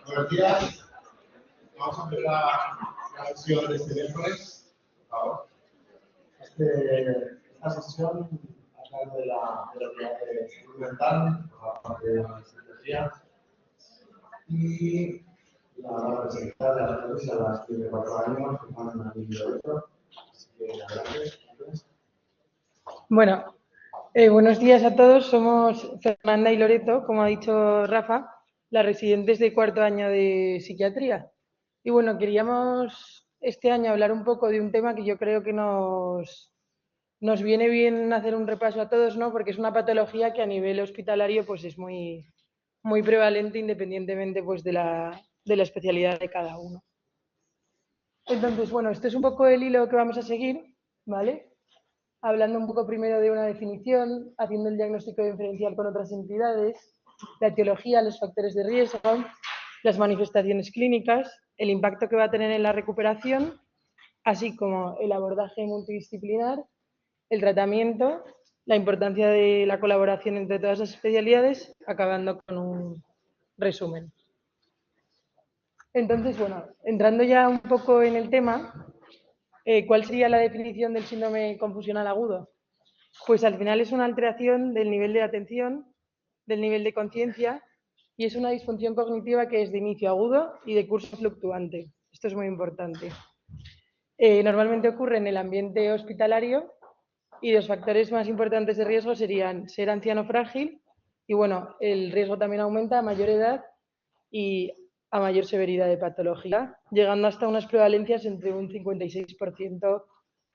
Buenos días. Vamos a empezar la sesión de este miércoles, por favor. Esta sesión a través de la unidad de salud mental, por parte de la psicología, y la representar de las mujeres a las 34 años que van a vivir esto. Así que adelante. Bueno, buenos días a todos. Somos Fernanda y Loreto, como ha dicho Rafa, las residentes de cuarto año de psiquiatría. Y bueno, queríamos este año hablar un poco de un tema que yo creo que nos viene bien hacer un repaso a todos, ¿no? Porque es una patología que a nivel hospitalario pues es muy prevalente independientemente pues de la especialidad de cada uno. Entonces, bueno, este es un poco el hilo que vamos a seguir, ¿vale? Hablando un poco primero de una definición, haciendo el diagnóstico diferencial con otras entidades, la etiología, los factores de riesgo, las manifestaciones clínicas, el impacto que va a tener en la recuperación, así como el abordaje multidisciplinar, el tratamiento, la importancia de la colaboración entre todas las especialidades, acabando con un resumen. Entonces, bueno, entrando ya un poco en el tema, ¿cuál sería la definición del síndrome confusional agudo? Pues al final es una alteración del nivel de atención, del nivel de conciencia, y es una disfunción cognitiva que es de inicio agudo y de curso fluctuante. Esto es muy importante. Normalmente ocurre en el ambiente hospitalario y los factores más importantes de riesgo serían ser anciano frágil y, bueno, el riesgo también aumenta a mayor edad y a mayor severidad de patología, llegando hasta unas prevalencias entre un 56%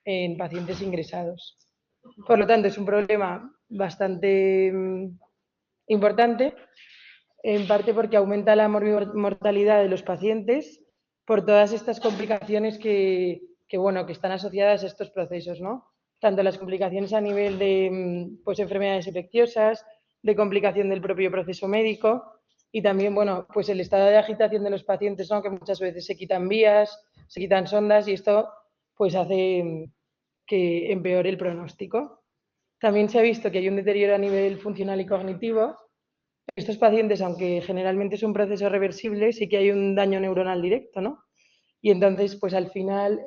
en pacientes ingresados. Por lo tanto, es un problema bastante importante, en parte porque aumenta la mortalidad de los pacientes por todas estas complicaciones que están asociadas a estos procesos, ¿no? Tanto las complicaciones a nivel de pues, enfermedades infecciosas, de complicación del propio proceso médico y también, bueno, pues el estado de agitación de los pacientes, ¿no? Que muchas veces se quitan vías, se quitan sondas y esto pues hace que empeore el pronóstico. También se ha visto que hay un deterioro a nivel funcional y cognitivo. Estos pacientes, aunque generalmente es un proceso reversible, sí que hay un daño neuronal directo, ¿no? Y entonces, pues al final,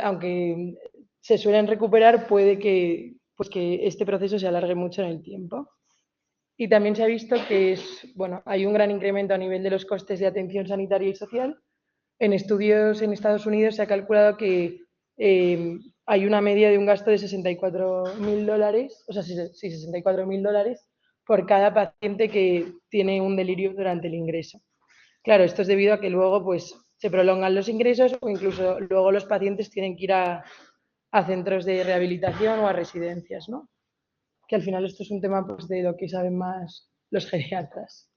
aunque se suelen recuperar, puede que este proceso se alargue mucho en el tiempo. Y también se ha visto que hay un gran incremento a nivel de los costes de atención sanitaria y social. En estudios en Estados Unidos se ha calculado que hay una media de un gasto de $64.000, o sea, sí, $64.000 por cada paciente que tiene un delirio durante el ingreso. Claro, esto es debido a que luego pues, se prolongan los ingresos o incluso luego los pacientes tienen que ir a centros de rehabilitación o a residencias, ¿no? Que al final esto es un tema pues, de lo que saben más los geriatras.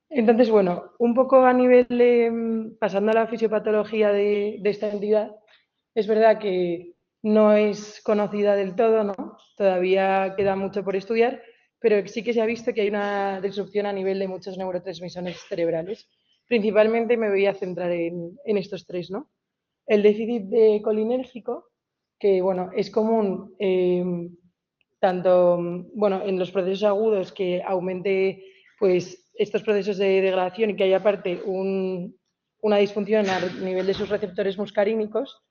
Entonces, bueno, un poco a nivel de, pasando a la fisiopatología de esta entidad, es verdad que no es conocida del todo, ¿no? Todavía queda mucho por estudiar, pero sí que se ha visto que hay una disrupción a nivel de muchos neurotransmisores cerebrales. Principalmente me voy a centrar en estos tres, ¿no? El déficit colinérgico, que bueno, es común tanto bueno, en los procesos agudos que aumente pues, estos procesos de degradación y que haya aparte una disfunción a nivel de sus receptores muscarínicos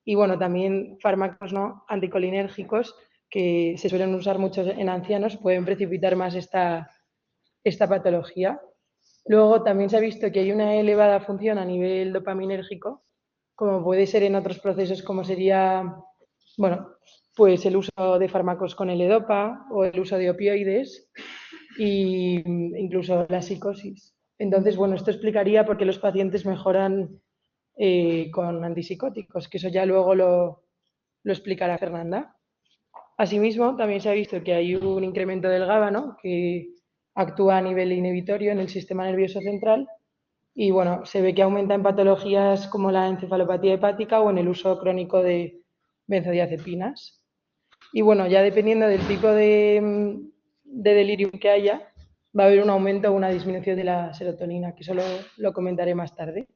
y bueno, también fármacos ¿no? anticolinérgicos que se suelen usar mucho en ancianos pueden precipitar más esta patología. Luego también se ha visto que hay una elevada función a nivel dopaminérgico, como puede ser en otros procesos como sería, bueno, pues el uso de fármacos con L-Dopa o el uso de opioides e incluso la psicosis. Entonces, bueno, esto explicaría por qué los pacientes mejoran con antipsicóticos, que eso ya luego lo explicará Fernanda. Asimismo, también se ha visto que hay un incremento del GABA, ¿no? Que actúa a nivel inhibitorio en el sistema nervioso central y bueno, se ve que aumenta en patologías como la encefalopatía hepática o en el uso crónico de benzodiazepinas. Y bueno, ya dependiendo del tipo de delirium que haya, va a haber un aumento o una disminución de la serotonina, que eso lo comentaré más tarde.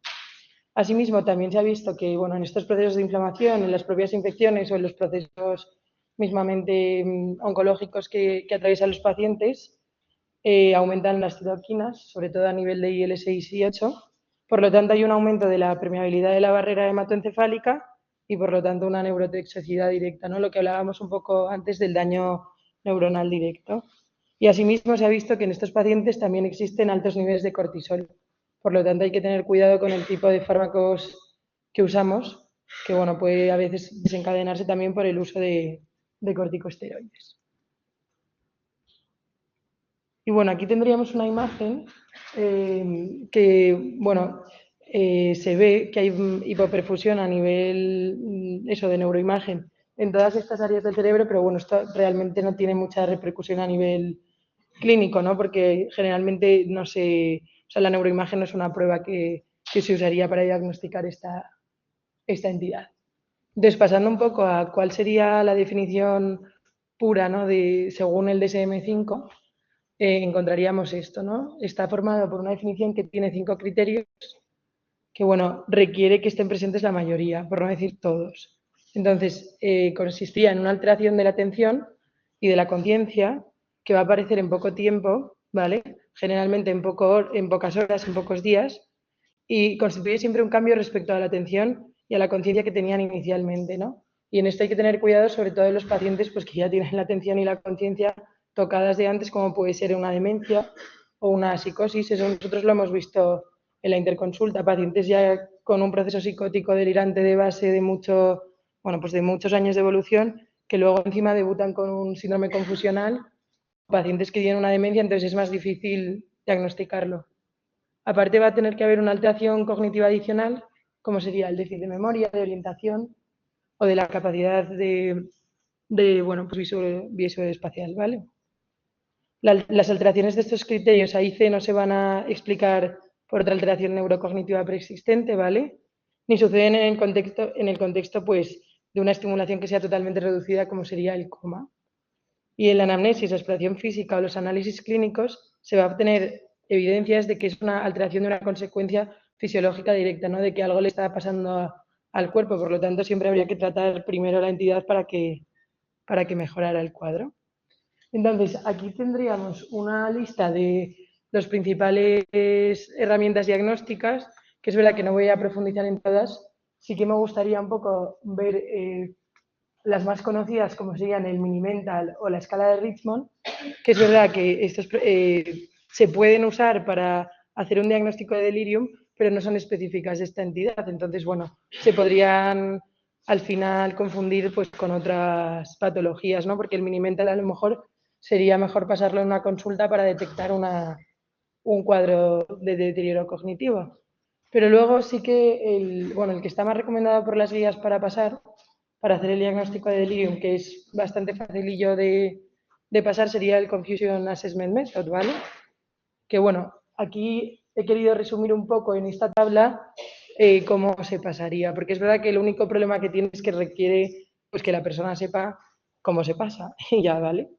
Asimismo, también se ha visto que bueno, en estos procesos de inflamación, en las propias infecciones o en los procesos mismamente oncológicos que atraviesan los pacientes, aumentan las citoquinas, sobre todo a nivel de IL-6 y 8. Por lo tanto, hay un aumento de la permeabilidad de la barrera hematoencefálica y, por lo tanto, una neurotoxicidad directa, ¿no? Lo que hablábamos un poco antes del daño neuronal directo. Y asimismo se ha visto que en estos pacientes también existen altos niveles de cortisol. Por lo tanto, hay que tener cuidado con el tipo de fármacos que usamos, que bueno, puede a veces desencadenarse también por el uso de corticosteroides. Y bueno, aquí tendríamos una imagen que, bueno, se ve que hay hipoperfusión a nivel, eso, de neuroimagen en todas estas áreas del cerebro, pero bueno, esto realmente no tiene mucha repercusión a nivel clínico, ¿no? Porque generalmente no se, o sea, la neuroimagen no es una prueba que se usaría para diagnosticar esta entidad. Entonces, pasando un poco a cuál sería la definición pura, ¿no? Según el DSM-5, encontraríamos esto, ¿no? Está formado por una definición que tiene 5 criterios que, bueno, requiere que estén presentes la mayoría, por no decir todos. Entonces, consistía en una alteración de la atención y de la conciencia que va a aparecer en poco tiempo, ¿vale? Generalmente en pocas horas, en pocos días, y constituye siempre un cambio respecto a la atención y a la conciencia que tenían inicialmente, ¿no? Y en esto hay que tener cuidado, sobre todo en los pacientes pues, que ya tienen la atención y la conciencia tocadas de antes, como puede ser una demencia o una psicosis. Eso nosotros lo hemos visto en la interconsulta, pacientes ya con un proceso psicótico delirante de base de pues de muchos años de evolución, que luego encima debutan con un síndrome confusional, pacientes que tienen una demencia, entonces es más difícil diagnosticarlo. Aparte va a tener que haber una alteración cognitiva adicional, como sería el déficit de memoria, de orientación o de la capacidad bueno, pues visuoespacial, ¿vale? Las alteraciones de estos criterios A y C no se van a explicar por otra alteración neurocognitiva preexistente, ¿vale? Ni suceden en el contexto pues, de una estimulación que sea totalmente reducida, como sería el coma. Y en la anamnesis, la exploración física o los análisis clínicos se va a obtener evidencias de que es una alteración de una consecuencia fisiológica directa, ¿no? De que algo le está pasando al cuerpo. Por lo tanto, siempre habría que tratar primero la entidad para que mejorara el cuadro. Entonces, aquí tendríamos una lista de las principales herramientas diagnósticas, que es verdad que no voy a profundizar en todas. Sí que me gustaría un poco ver las más conocidas, como serían el Mini-Mental o la escala de Richmond, que es verdad que estos se pueden usar para hacer un diagnóstico de delirium, pero no son específicas de esta entidad. Entonces, bueno, se podrían al final confundir pues, con otras patologías, ¿no? Porque el Mini-Mental a lo mejor sería mejor pasarlo en una consulta para detectar un cuadro de deterioro cognitivo. Pero luego sí que el que está más recomendado por las guías para pasar, para hacer el diagnóstico de delirium, que es bastante facilillo de pasar, sería el Confusion Assessment Method, ¿vale? Que bueno, aquí he querido resumir un poco en esta tabla cómo se pasaría, porque es verdad que el único problema que tiene es que requiere pues, que la persona sepa cómo se pasa, y ya, ¿vale?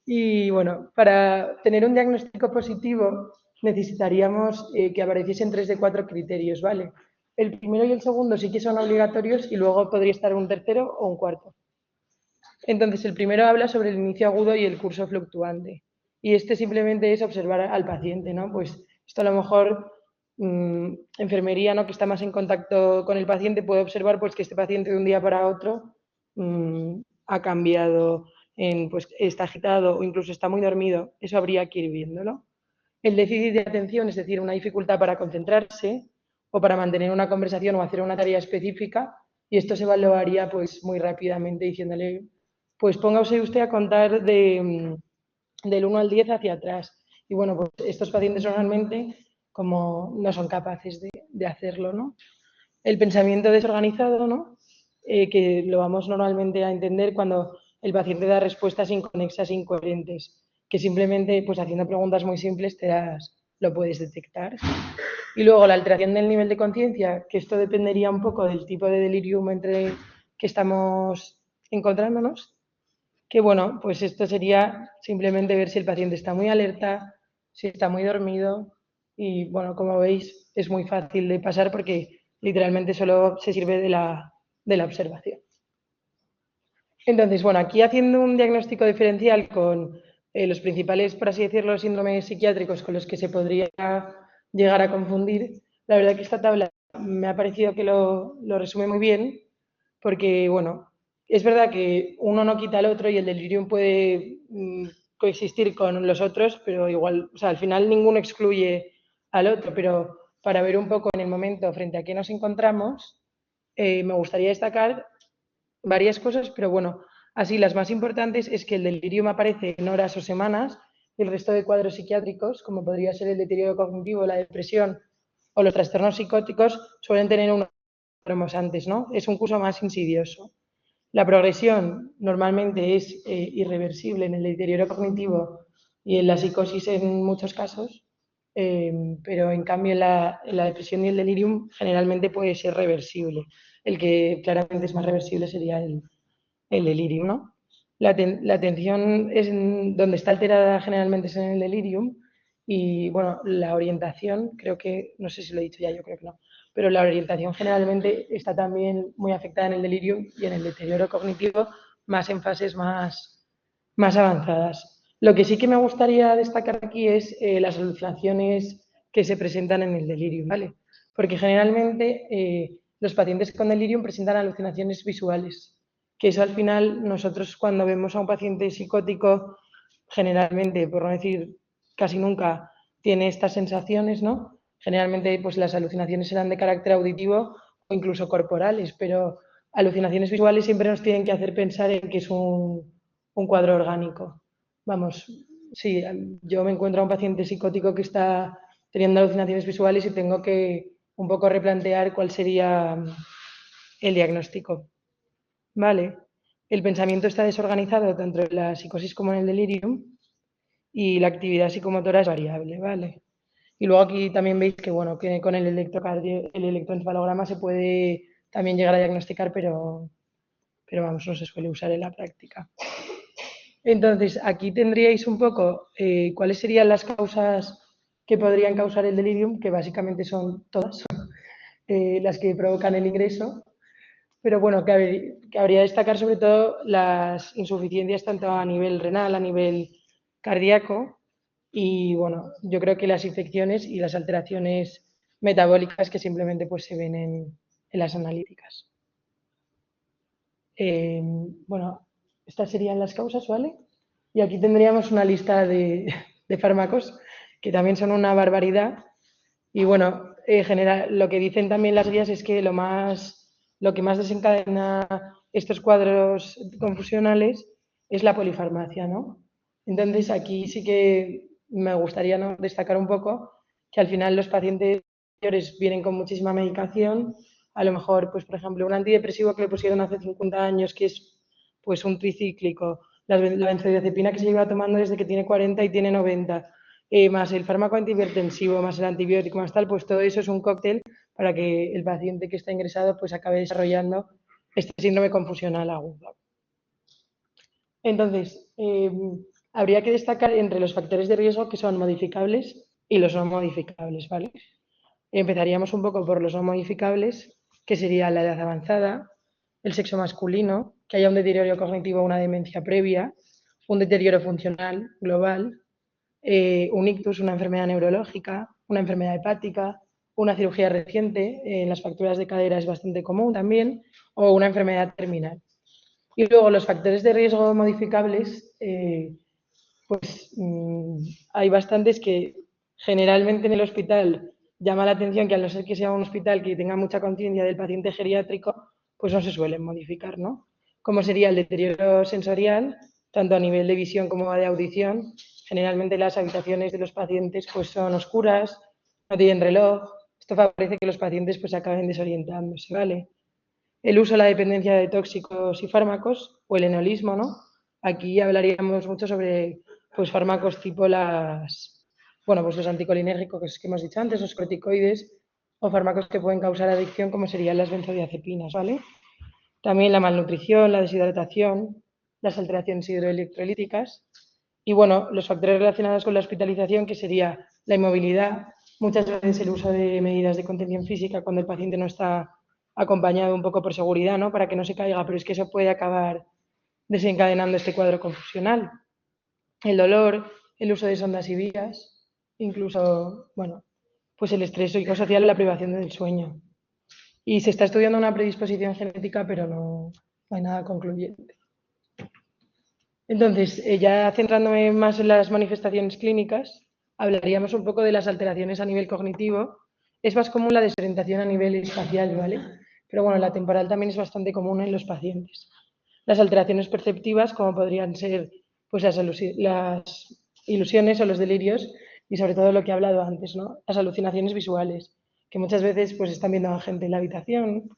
Y bueno, para tener un diagnóstico positivo necesitaríamos que apareciesen 3 de 4 criterios, ¿vale? El primero y el segundo sí que son obligatorios y luego podría estar un tercero o un cuarto. Entonces, el primero habla sobre el inicio agudo y el curso fluctuante. Y este simplemente es observar al paciente, ¿no? Pues esto a lo mejor enfermería, ¿no? Que está más en contacto con el paciente, puede observar pues que este paciente de un día para otro ha cambiado, pues está agitado o incluso está muy dormido. Eso habría que ir viéndolo. El déficit de atención, es decir, una dificultad para concentrarse o para mantener una conversación o hacer una tarea específica, y esto se evaluaría pues muy rápidamente diciéndole, pues póngase usted a contar del 1 al 10 hacia atrás. Y bueno, pues estos pacientes normalmente como no son capaces de hacerlo, ¿no? El pensamiento desorganizado, ¿no? Que lo vamos normalmente a entender cuando el paciente da respuestas inconexas e incoherentes, que simplemente pues haciendo preguntas muy simples lo puedes detectar. Y luego la alteración del nivel de conciencia, que esto dependería un poco del tipo de delirium entre que estamos encontrándonos, que bueno, pues esto sería simplemente ver si el paciente está muy alerta, si está muy dormido y bueno, como veis es muy fácil de pasar porque literalmente solo se sirve de la observación. Entonces, bueno, aquí haciendo un diagnóstico diferencial con los principales, por así decirlo, síndromes psiquiátricos con los que se podría llegar a confundir, la verdad que esta tabla me ha parecido que lo resume muy bien, porque, bueno, es verdad que uno no quita al otro y el delirium puede coexistir con los otros, pero igual, o sea, al final ninguno excluye al otro, pero para ver un poco en el momento frente a qué nos encontramos, me gustaría destacar varias cosas, pero bueno, así las más importantes es que el delirium aparece en horas o semanas y el resto de cuadros psiquiátricos, como podría ser el deterioro cognitivo, la depresión o los trastornos psicóticos, suelen tener unos antes, ¿no? Es un curso más insidioso. La progresión normalmente es irreversible en el deterioro cognitivo y en la psicosis en muchos casos, pero en cambio en la depresión y el delirium generalmente puede ser reversible. El que claramente es más reversible sería el delirium, ¿no? La atención es donde está alterada generalmente es en el delirium y, bueno, la orientación, creo que, no sé si lo he dicho ya, yo creo que no, pero la orientación generalmente está también muy afectada en el delirium y en el deterioro cognitivo, más en fases más avanzadas. Lo que sí que me gustaría destacar aquí es las alucinaciones que se presentan en el delirium, ¿vale? Porque generalmente los pacientes con delirium presentan alucinaciones visuales, que eso al final nosotros cuando vemos a un paciente psicótico, generalmente, por no decir casi nunca, tiene estas sensaciones, ¿no? Generalmente pues las alucinaciones serán de carácter auditivo o incluso corporales, pero alucinaciones visuales siempre nos tienen que hacer pensar en que es un cuadro orgánico. Vamos, sí, yo me encuentro a un paciente psicótico que está teniendo alucinaciones visuales y tengo que un poco replantear cuál sería el diagnóstico. Vale. El pensamiento está desorganizado tanto en la psicosis como en el delirium y la actividad psicomotora es variable, ¿vale? Y luego aquí también veis que, bueno, que con el el electroencefalograma se puede también llegar a diagnosticar, pero vamos, no se suele usar en la práctica. Entonces, aquí tendríais un poco cuáles serían las causas que podrían causar el delirium, que básicamente son todas las que provocan el ingreso. Pero bueno, cabría destacar sobre todo las insuficiencias tanto a nivel renal, a nivel cardíaco y bueno, yo creo que las infecciones y las alteraciones metabólicas que simplemente pues se ven en las analíticas. Bueno, estas serían las causas, ¿vale? Y aquí tendríamos una lista de fármacos que también son una barbaridad. Y bueno, lo que dicen también las guías es que lo que más desencadena estos cuadros confusionales es la polifarmacia, ¿no? Entonces aquí sí que me gustaría, ¿no?, destacar un poco que al final los pacientes mayores vienen con muchísima medicación, a lo mejor, pues por ejemplo, un antidepresivo que le pusieron hace 50 años, que es pues un tricíclico, la benzodiazepina que se lleva tomando desde que tiene 40 y tiene 90, más el fármaco antihipertensivo, más el antibiótico, más tal, pues todo eso es un cóctel para que el paciente que está ingresado pues acabe desarrollando este síndrome confusional agudo. Entonces, habría que destacar entre los factores de riesgo que son modificables y los no modificables, ¿vale? Empezaríamos un poco por los no modificables, que sería la edad avanzada, el sexo masculino, que haya un deterioro cognitivo o una demencia previa, un deterioro funcional global, un ictus, una enfermedad neurológica, una enfermedad hepática, una cirugía reciente, en las fracturas de cadera es bastante común también, o una enfermedad terminal. Y luego los factores de riesgo modificables, pues hay bastantes que generalmente en el hospital llama la atención que, al no ser que sea un hospital que tenga mucha conciencia del paciente geriátrico, pues no se suelen modificar, ¿no? Como sería el deterioro sensorial, tanto a nivel de visión como de audición. Generalmente las habitaciones de los pacientes pues son oscuras, no tienen reloj. Esto favorece que los pacientes pues acaben desorientándose, ¿vale? El uso, la dependencia de tóxicos y fármacos o el enolismo, ¿no? Aquí hablaríamos mucho sobre pues fármacos tipo pues los anticolinérgicos que hemos dicho antes, los corticoides o fármacos que pueden causar adicción como serían las benzodiazepinas, ¿vale? También la malnutrición, la deshidratación, las alteraciones hidroelectrolíticas y bueno, los factores relacionados con la hospitalización, que sería la inmovilidad, muchas veces el uso de medidas de contención física cuando el paciente no está acompañado un poco por seguridad, ¿no?, para que no se caiga, pero es que eso puede acabar desencadenando este cuadro confusional. El dolor, el uso de sondas y vías, incluso, bueno, pues el estrés psicosocial y la privación del sueño. Y se está estudiando una predisposición genética, pero no hay nada concluyente. Entonces, ya centrándome más en las manifestaciones clínicas, hablaríamos un poco de las alteraciones a nivel cognitivo. Es más común la desorientación a nivel espacial, ¿vale? Pero bueno, la temporal también es bastante común en los pacientes. Las alteraciones perceptivas, como podrían ser pues, las ilusiones o los delirios, y sobre todo lo que he hablado antes, ¿no? Las alucinaciones visuales, que muchas veces pues, están viendo a gente en la habitación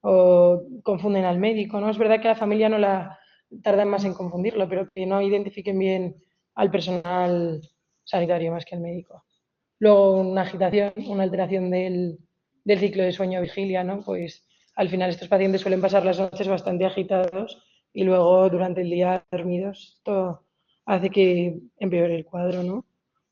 o confunden al médico, ¿no? Es verdad que la familia no la tardan más en confundirlo, pero que no identifiquen bien al personal sanitario más que al médico. Luego una agitación, una alteración del ciclo de sueño-vigilia, ¿no? Pues al final estos pacientes suelen pasar las noches bastante agitados y luego durante el día dormidos. Esto hace que empeore el cuadro, ¿no?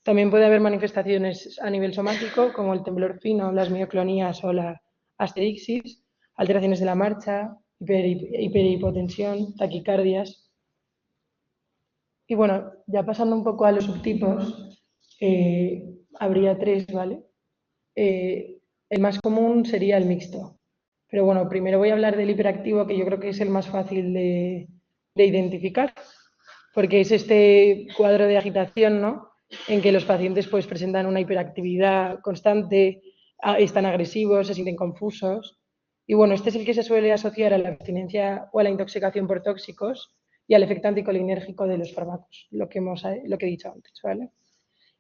También puede haber manifestaciones a nivel somático, como el temblor fino, las mioclonías o la asterixis, alteraciones de la marcha, hiperhipotensión, taquicardias. Y bueno, ya pasando un poco a los subtipos, habría tres, ¿vale? El más común sería el mixto. Pero bueno, primero voy a hablar del hiperactivo, que yo creo que es el más fácil de identificar, porque es este cuadro de agitación, ¿no? En que los pacientes pues presentan una hiperactividad constante, están agresivos, se sienten confusos. Y bueno, este es el que se suele asociar a la abstinencia o a la intoxicación por tóxicos y al efecto anticolinérgico de los fármacos, lo que he dicho antes, ¿vale?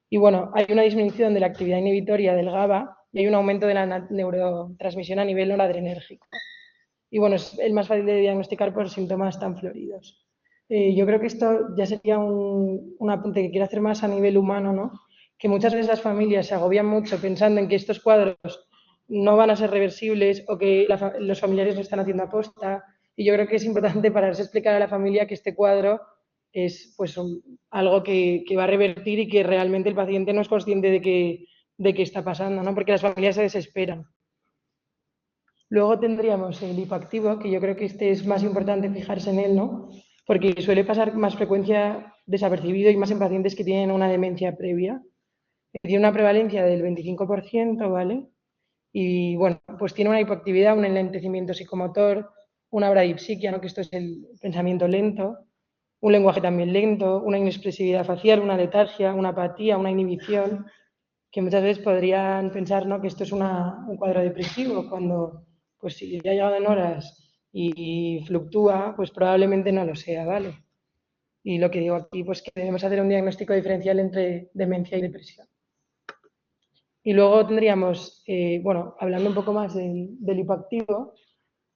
Y bueno, hay una disminución de la actividad inhibitoria del GABA y hay un aumento de la neurotransmisión a nivel noradrenérgico. Y bueno, es el más fácil de diagnosticar por síntomas tan floridos. Yo creo que esto ya sería un apunte que quiero hacer más a nivel humano, ¿no? Que muchas veces las familias se agobian mucho pensando en que estos cuadros no van a ser reversibles o que los familiares lo están haciendo aposta. Y yo creo que es importante pararse a explicar a la familia que este cuadro es pues algo que va a revertir y que realmente el paciente no es consciente de qué está pasando, ¿no? Porque las familias se desesperan. Luego tendríamos el hipoactivo, que yo creo que este es más importante fijarse en él, ¿no? Porque suele pasar más frecuencia desapercibido y más en pacientes que tienen una demencia previa. Tiene una prevalencia del 25%, ¿vale? Y bueno, pues tiene una hipoactividad, un enlentecimiento psicomotor, una bradipsiquia, ¿no? Que esto es el pensamiento lento, un lenguaje también lento, una inexpresividad facial, una letargia, una apatía, una inhibición, que muchas veces podrían pensar, ¿no? Que esto es un cuadro depresivo, cuando pues si ya ha llegado en horas y fluctúa, pues probablemente no lo sea, ¿vale? Y lo que digo aquí, pues que debemos hacer un diagnóstico diferencial entre demencia y depresión. Y luego tendríamos, bueno, hablando un poco más del hipoactivo,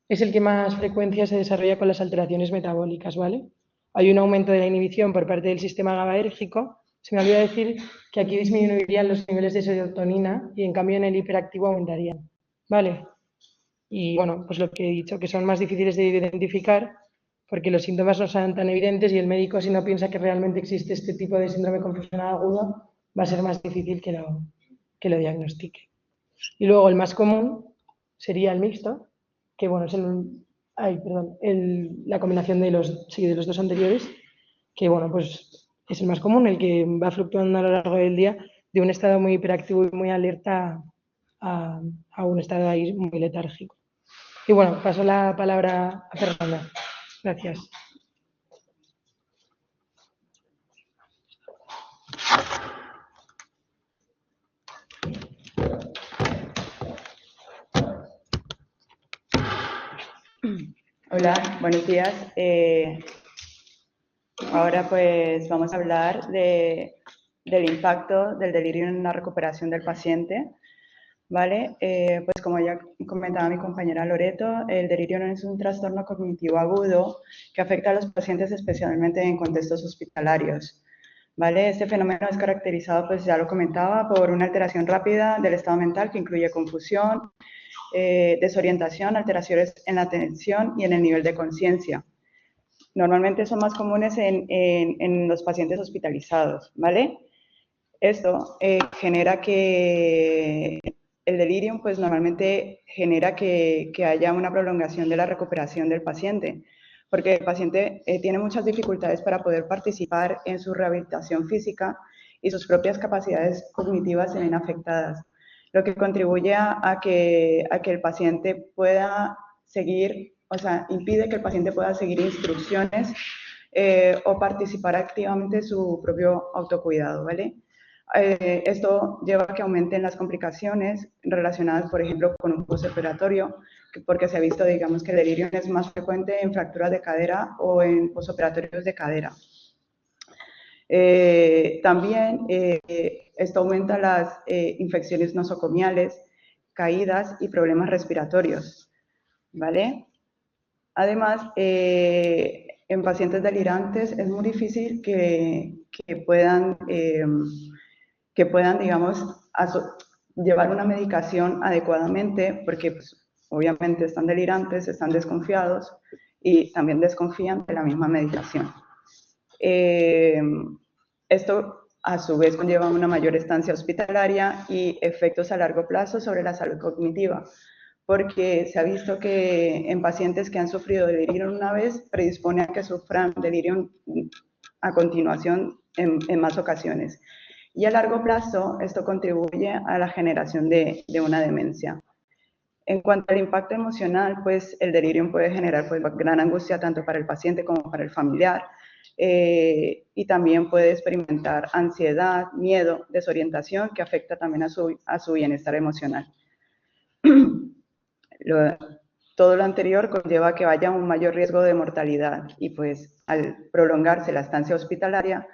es el que más frecuencia se desarrolla con las alteraciones metabólicas, ¿vale? Hay un aumento de la inhibición por parte del sistema GABAérgico. Se me olvidó decir que aquí disminuirían los niveles de serotonina y en cambio en el hiperactivo aumentarían, ¿vale? Y bueno, pues lo que he dicho, que son más difíciles de identificar porque los síntomas no son tan evidentes y el médico, si no piensa que realmente existe este tipo de síndrome confusional agudo, va a ser más difícil que lo diagnostique. Y luego el más común sería el mixto, que bueno, es la combinación de los dos anteriores, que bueno, pues es el más común, el que va fluctuando a lo largo del día de un estado muy hiperactivo y muy alerta a un estado ahí muy letárgico. Y bueno, paso la palabra a Fernanda. Gracias. Hola, buenos días. Ahora pues vamos a hablar del impacto del delirio en la recuperación del paciente. ¿Vale? Pues como ya comentaba mi compañera Loreto, el delirio no es un trastorno cognitivo agudo que afecta a los pacientes especialmente en contextos hospitalarios. ¿Vale? Este fenómeno es caracterizado, pues ya lo comentaba, por una alteración rápida del estado mental que incluye confusión, desorientación, alteraciones en la atención y en el nivel de conciencia. Normalmente son más comunes en los pacientes hospitalizados, ¿vale? Esto genera que el delirium, pues normalmente genera que haya una prolongación de la recuperación del paciente, porque el paciente tiene muchas dificultades para poder participar en su rehabilitación física y sus propias capacidades cognitivas se ven afectadas, lo que contribuye a que el paciente pueda seguir, o sea, impide que el paciente pueda seguir instrucciones o participar activamente en su propio autocuidado, ¿vale? Esto lleva a que aumenten las complicaciones relacionadas, por ejemplo, con un postoperatorio, porque se ha visto, digamos, que el delirio es más frecuente en fracturas de cadera o en postoperatorios de cadera. También esto aumenta las infecciones nosocomiales, caídas y problemas respiratorios, ¿vale? Además, en pacientes delirantes es muy difícil que puedan, digamos, llevar una medicación adecuadamente, porque pues, obviamente están delirantes, están desconfiados y también desconfían de la misma medicación. Esto a su vez conlleva una mayor estancia hospitalaria y efectos a largo plazo sobre la salud cognitiva, porque se ha visto que en pacientes que han sufrido delirium una vez, predispone a que sufran delirium a continuación en más ocasiones. Y a largo plazo, esto contribuye a la generación de una demencia. En cuanto al impacto emocional, pues el delirium puede generar pues, gran angustia tanto para el paciente como para el familiar, y también puede experimentar ansiedad, miedo, desorientación, que afecta también a su bienestar emocional. Todo lo anterior conlleva que vaya un mayor riesgo de mortalidad y pues al prolongarse la estancia hospitalaria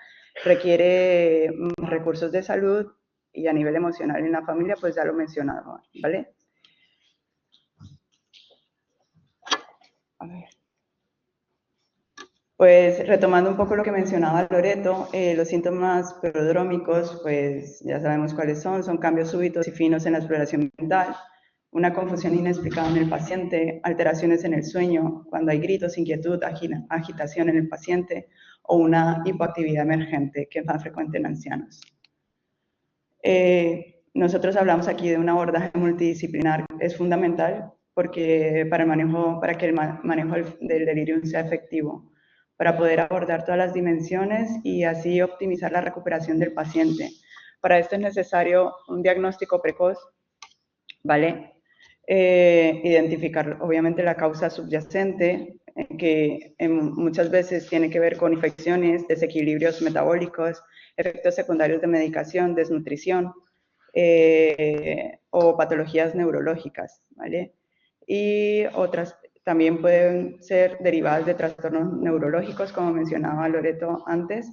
requiere recursos de salud y a nivel emocional en la familia, pues ya lo mencionaba, ¿vale? A ver. Pues retomando un poco lo que mencionaba Loreto, los síntomas prodrómicos, pues ya sabemos cuáles son cambios súbitos y finos en la exploración mental, una confusión inexplicada en el paciente, alteraciones en el sueño, cuando hay gritos, inquietud, agitación en el paciente o una hipoactividad emergente, que es más frecuente en ancianos. Nosotros hablamos aquí de un abordaje multidisciplinar, es fundamental porque para que el manejo del delirium sea efectivo, para poder abordar todas las dimensiones y así optimizar la recuperación del paciente. Para esto es necesario un diagnóstico precoz, ¿vale? Identificar obviamente la causa subyacente, que muchas veces tiene que ver con infecciones, desequilibrios metabólicos, efectos secundarios de medicación, desnutrición o patologías neurológicas, ¿vale? Y otras también pueden ser derivadas de trastornos neurológicos, como mencionaba Loreto antes,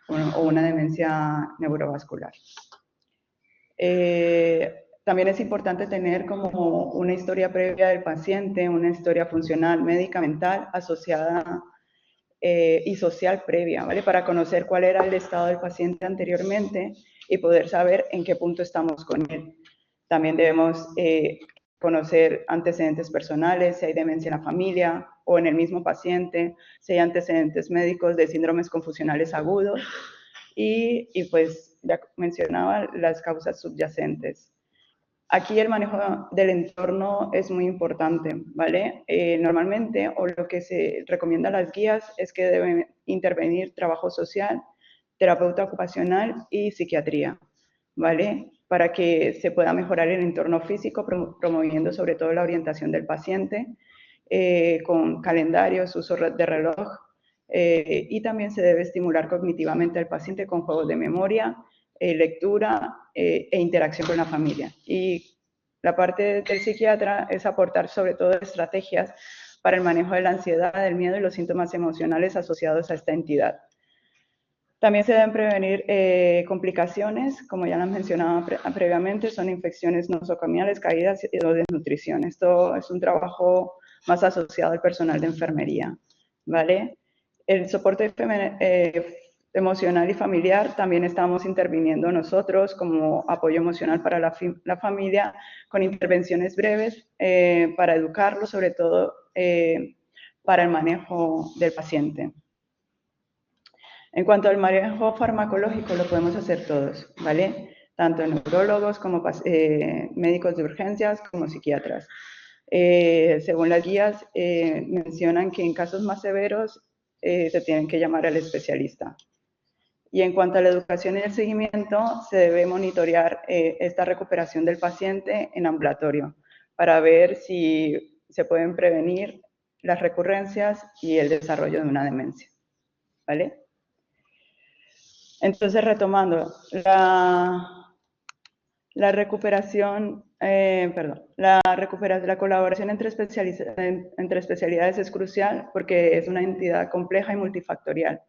o una demencia neurovascular. También es importante tener como una historia previa del paciente, una historia funcional, médica, mental, asociada y social previa, ¿vale? Para conocer cuál era el estado del paciente anteriormente y poder saber en qué punto estamos con él. También debemos conocer antecedentes personales, si hay demencia en la familia o en el mismo paciente, si hay antecedentes médicos de síndromes confusionales agudos y pues ya mencionaba las causas subyacentes. Aquí el manejo del entorno es muy importante, ¿vale? Normalmente, o lo que se recomienda a las guías es que deben intervenir trabajo social, terapeuta ocupacional y psiquiatría, ¿vale? Para que se pueda mejorar el entorno físico, promoviendo sobre todo la orientación del paciente, con calendarios, uso de reloj, y también se debe estimular cognitivamente al paciente con juegos de memoria, lectura e interacción con la familia. Y la parte del psiquiatra es aportar sobre todo estrategias para el manejo de la ansiedad, del miedo y los síntomas emocionales asociados a esta entidad. También se deben prevenir complicaciones, como ya las mencionaba previamente, son infecciones nosocomiales, caídas y desnutrición. Esto es un trabajo más asociado al personal de enfermería, ¿vale? El soporte emocional y familiar también estamos interviniendo nosotros como apoyo emocional para la familia con intervenciones breves para educarlo, sobre todo para el manejo del paciente. En cuanto al manejo farmacológico, lo podemos hacer todos, ¿vale? Tanto neurólogos como médicos de urgencias como psiquiatras. Según las guías, mencionan que en casos más severos se tienen que llamar al especialista. Y en cuanto a la educación y el seguimiento, se debe monitorear esta recuperación del paciente en ambulatorio para ver si se pueden prevenir las recurrencias y el desarrollo de una demencia. ¿Vale? Entonces, retomando, la colaboración entre especialidades es crucial porque es una entidad compleja y multifactorial,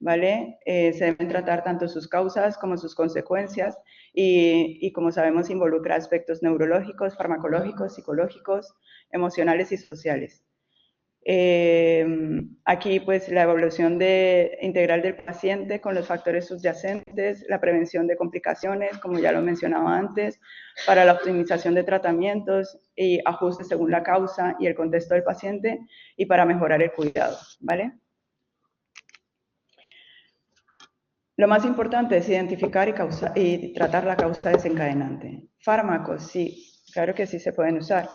¿vale? Se deben tratar tanto sus causas como sus consecuencias y como sabemos involucra aspectos neurológicos, farmacológicos, psicológicos, emocionales y sociales. Aquí pues la evaluación integral del paciente con los factores subyacentes, la prevención de complicaciones, como ya lo mencionaba antes, para la optimización de tratamientos y ajustes según la causa y el contexto del paciente y para mejorar el cuidado, ¿vale? Lo más importante es identificar y tratar la causa desencadenante. Fármacos, sí, claro que sí se pueden usar.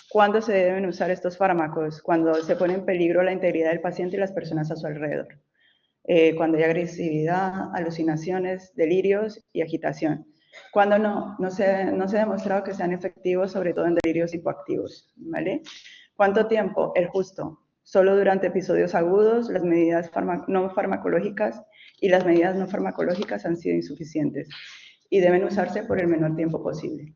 ¿Cuándo se deben usar estos fármacos? Cuando se pone en peligro la integridad del paciente y las personas a su alrededor. Cuando hay agresividad, alucinaciones, delirios y agitación. Cuando no se ha demostrado que sean efectivos, sobre todo en delirios hipoactivos, ¿vale? ¿Cuánto tiempo? El justo. Solo durante episodios agudos, las medidas no farmacológicas y las medidas no farmacológicas han sido insuficientes y deben usarse por el menor tiempo posible.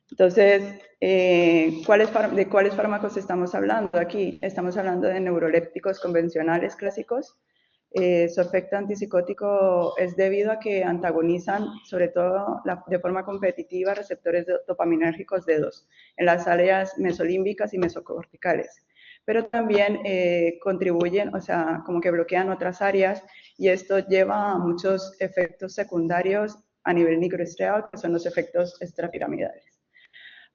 Entonces, ¿de cuáles fármacos estamos hablando aquí? Estamos hablando de neurolépticos convencionales clásicos. Su efecto antipsicótico es debido a que antagonizan, sobre todo de forma competitiva, receptores dopaminérgicos D2 en las áreas mesolímbicas y mesocorticales. Pero también contribuyen, o sea, como que bloquean otras áreas y esto lleva a muchos efectos secundarios a nivel microestriado, que son los efectos extrapiramidales.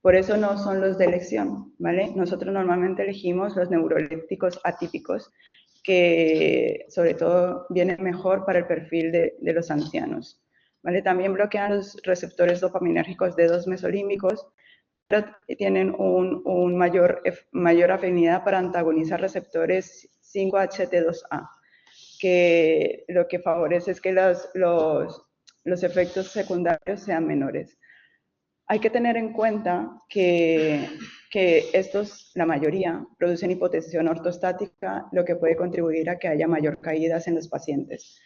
Por eso no son los de elección, ¿vale? Nosotros normalmente elegimos los neurolépticos atípicos, que sobre todo vienen mejor para el perfil de los ancianos, ¿vale? También bloquean los receptores dopaminérgicos D2 mesolímbicos, pero tienen un mayor afinidad para antagonizar receptores 5-HT2A, que lo que favorece es que los efectos secundarios sean menores. Hay que tener en cuenta que estos, la mayoría, producen hipotensión ortostática, lo que puede contribuir a que haya mayor caídas en los pacientes.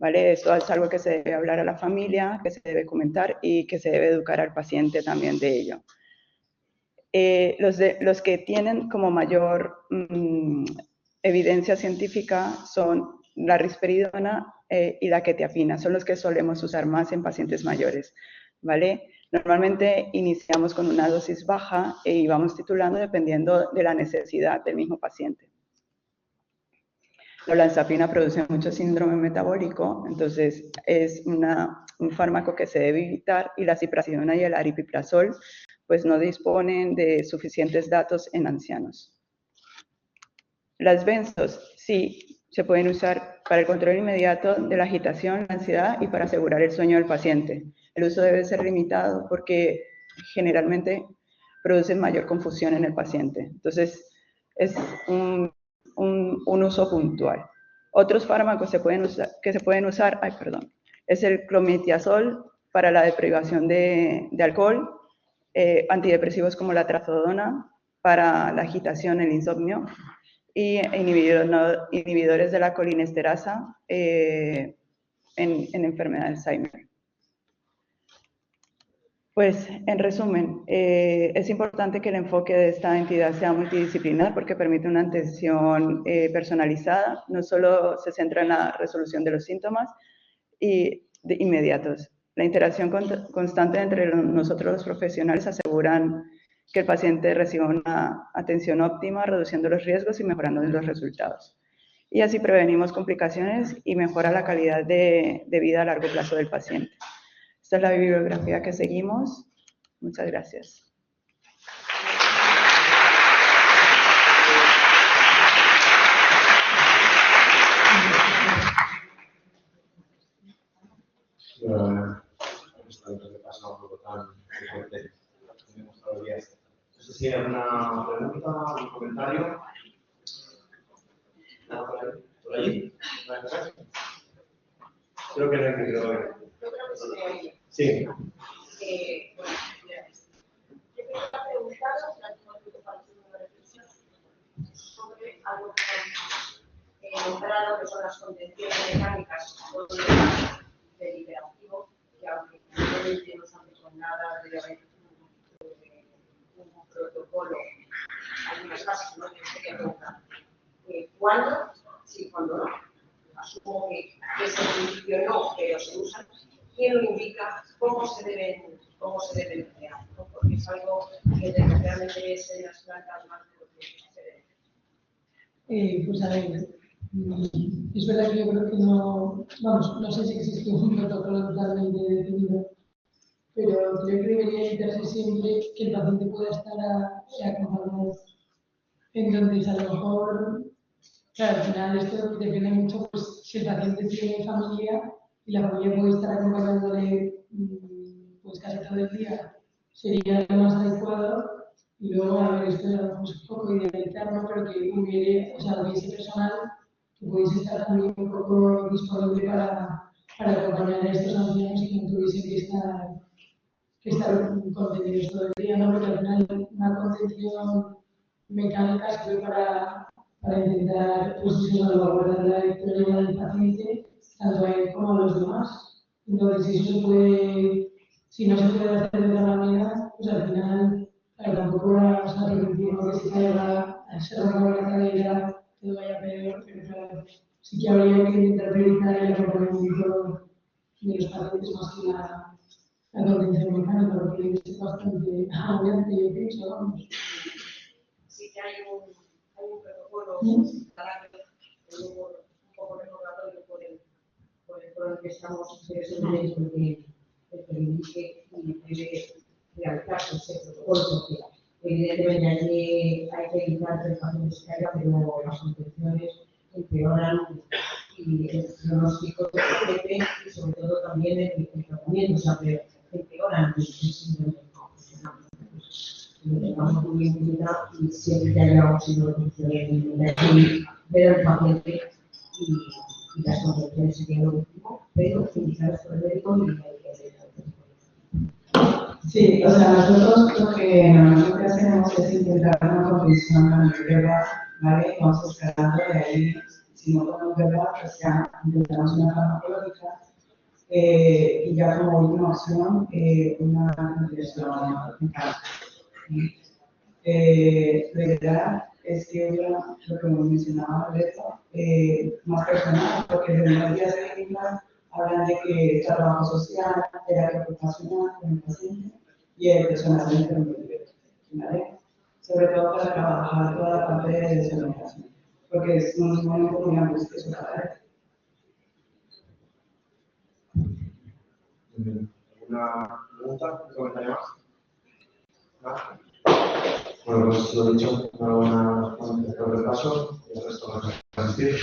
¿Vale? Esto es algo que se debe hablar a la familia, que se debe comentar y que se debe educar al paciente también de ello. Los que tienen como mayor evidencia científica son la risperidona y la quetiapina, son los que solemos usar más en pacientes mayores, ¿vale? Normalmente iniciamos con una dosis baja y vamos titulando dependiendo de la necesidad del mismo paciente. La olanzapina produce mucho síndrome metabólico, entonces es un fármaco que se debe evitar, y la ciprasidona y el aripiprazol pues no disponen de suficientes datos en ancianos. Las benzos, sí, se pueden usar para el control inmediato de la agitación, la ansiedad y para asegurar el sueño del paciente. El uso debe ser limitado porque generalmente producen mayor confusión en el paciente. Entonces, es un uso puntual. Otros fármacos que se pueden usar, es el clometiazol para la deprivación de alcohol, antidepresivos como la trazodona para la agitación, el insomnio, y inhibidores de la colinesterasa en enfermedad de Alzheimer. Pues, en resumen, es importante que el enfoque de esta entidad sea multidisciplinar porque permite una atención personalizada, no solo se centra en la resolución de los síntomas inmediatos. La interacción constante entre nosotros los profesionales aseguran que el paciente reciba una atención óptima, reduciendo los riesgos y mejorando los resultados. Y así prevenimos complicaciones y mejora la calidad de vida a largo plazo del paciente. Esta es la bibliografía que seguimos. Muchas gracias. Estamos repasando tan fuerte. Tenemos todavía si hay alguna pregunta, algún comentario. ¿Nada por ahí? ¿Por allí? Creo que no hay micro. Yo creo que se me oye. Sí. Bueno, mira, yo quería preguntaros, la misma que para una reflexión, sobre algo que hemos nombrado, que son las contenciones mecánicas o el deliberativo, que aunque realmente no estamos con nada, debe haber un protocolo, algunas bases, ¿no? Que sería preguntar. ¿Cuándo? Sí, ¿cuándo no? Asumo que ese principio no, pero se usa. ¿Quién lo indica? ¿Cómo se deben emplear? ¿No? Porque es algo que desgraciadamente es en las plantas más de lo que se debe. Pues a ver, es verdad que yo creo que no, vamos, no sé si existe un protocolo totalmente definido, pero creo que debería evitarse siempre que el paciente pueda estar acompañado. Entonces, a lo mejor, claro, al final esto depende mucho, pues si el paciente tiene familia y la familia puede estar acompañándole pues casi todo el día, sería lo más adecuado. Y luego, a ver, esto es un poco idealizar, ¿no? Pero que hubiese personal que pudiese estar también un poco disponible para acompañar a estos ancianos y que no tuviesen que estar contenidos todo el día, ¿no? Porque al final una contención mecánica sirve para intentar pues, salvaguardar la victoria del paciente, tanto a él como a los demás. Entonces, si eso se puede, si no se puede hacer de otra manera, pues al final, claro, tampoco vamos a permitir que se caiga, se rompa la cadera, todo vaya peor, pero claro, sí que habría que intentar priorizar el acompañamiento de los pacientes más que la contención mecánica, porque es bastante agobiante, yo pienso, vamos. Sí que hay un protocolo hospitalario, un poco recordatorio por el que estamos presos de que indique y debe realizarse ese protocolo, porque evidentemente hay que evitar que el paciente se caiga, pero las infecciones empeoran y el pronóstico se paciente y sobre todo también el tratamiento, o sea, que empeoran el síndrome confusional. Estamos muy bien cuidados y siempre que haya un signo de función de ver al paciente y las condiciones serían lo último, pero utilizadas por el médico y sí, o sea, nosotros lo que normalmente hacemos es intentar una contención a nivel verbal, ¿vale? Vamos escalando de ahí, si no podemos verbal, pues ya intentamos una farmacológica y ya como última opción una contención mecánica. La idea es que hubiera, lo que mencionaba Alberto, más personal, porque desde las guías clínicas hablan de que trabajo social, terapia ocupacional con el paciente y el personal de enfermería, ¿vale? Sobre todo para trabajar toda la parte de desorientación, porque es un momento muy angustioso para él. ¿Alguna pregunta? ¿Un comentario más? ¿No? Bueno, pues lo dicho, una buena repaso y el resto vamos a asistir.